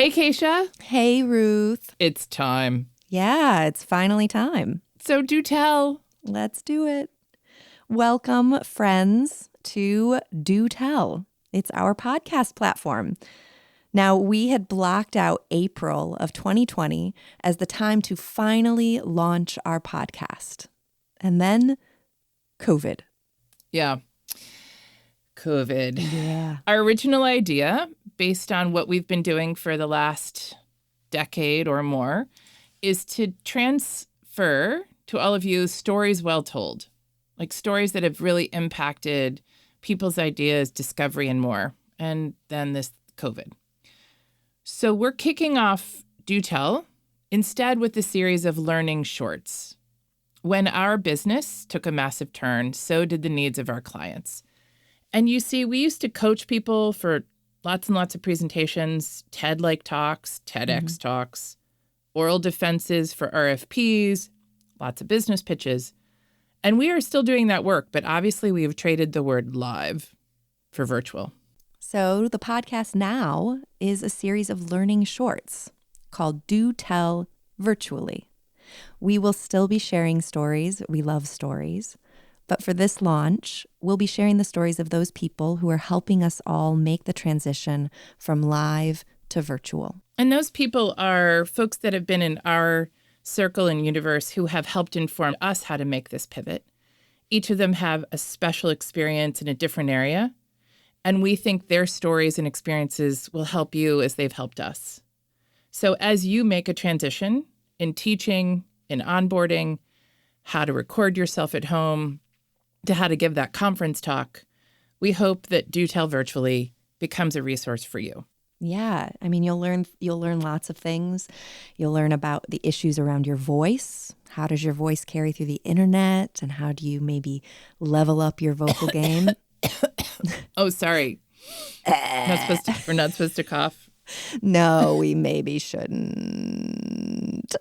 Hey, Acacia. Hey, Ruth. It's time. Yeah, it's finally time. So do tell. Let's do it. Welcome, friends, to Do Tell. It's our podcast platform. Now, we had blocked out April of 2020 as the time to finally launch our podcast. And then COVID. Yeah. COVID. Yeah. Our original idea, based on what we've been doing for the last decade or more, is to transfer to all of you stories well told, like stories that have really impacted people's ideas, discovery, and more. And then this COVID. So we're kicking off Do Tell instead with a series of learning shorts. When our business took a massive turn, so did the needs of our clients. And you see, we used to coach people for lots and lots of presentations, TED-like talks, TEDx talks, oral defenses for RFPs, lots of business pitches. And we are still doing that work, but obviously we have traded the word live for virtual. So the podcast now is a series of learning shorts called Do Tell Virtually. We will still be sharing stories. We love stories. But for this launch, we'll be sharing the stories of those people who are helping us all make the transition from live to virtual. And those people are folks that have been in our circle and universe who have helped inform us how to make this pivot. Each of them have a special experience in a different area. And we think their stories and experiences will help you as they've helped us. So as you make a transition in teaching, in onboarding, how to record yourself at home, to how to give that conference talk, we hope that Do Tell Virtually becomes a resource for you. Yeah, I mean, you'll learn lots of things. You'll learn about the issues around your voice. How does your voice carry through the internet? And how do you maybe level up your vocal game? Oh, sorry. We're not supposed to cough. No, we maybe shouldn't.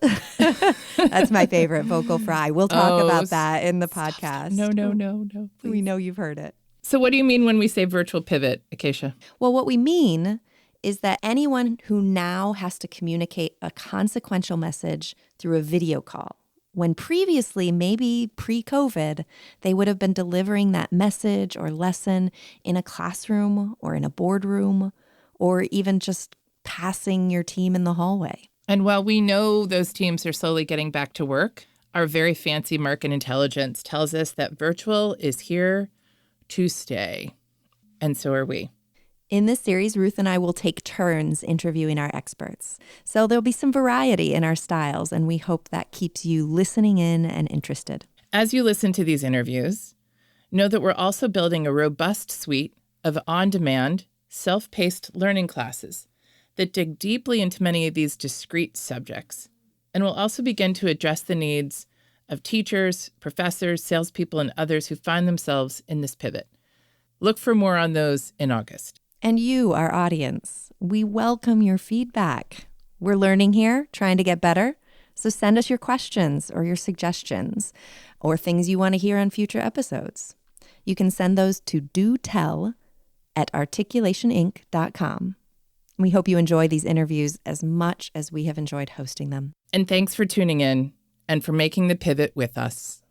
That's my favorite vocal fry. We'll talk about that in the podcast. No, please. We know you've heard it. So what do you mean when we say virtual pivot, Acacia? Well, what we mean is that anyone who now has to communicate a consequential message through a video call, when previously, maybe pre-COVID, they would have been delivering that message or lesson in a classroom or in a boardroom or even just passing your team in the hallway. And while we know those teams are slowly getting back to work, our very fancy market intelligence tells us that virtual is here to stay. And so are we. In this series, Ruth and I will take turns interviewing our experts. So there'll be some variety in our styles, and we hope that keeps you listening in and interested. As you listen to these interviews, know that we're also building a robust suite of on-demand, self-paced learning classes that dig deeply into many of these discrete subjects, and will also begin to address the needs of teachers, professors, salespeople, and others who find themselves in this pivot. Look for more on those in August. And you, our audience, we welcome your feedback. We're learning here, trying to get better. So send us your questions or your suggestions or things you want to hear on future episodes. You can send those to dotell@articulationinc.com. We hope you enjoy these interviews as much as we have enjoyed hosting them. And thanks for tuning in and for making the pivot with us.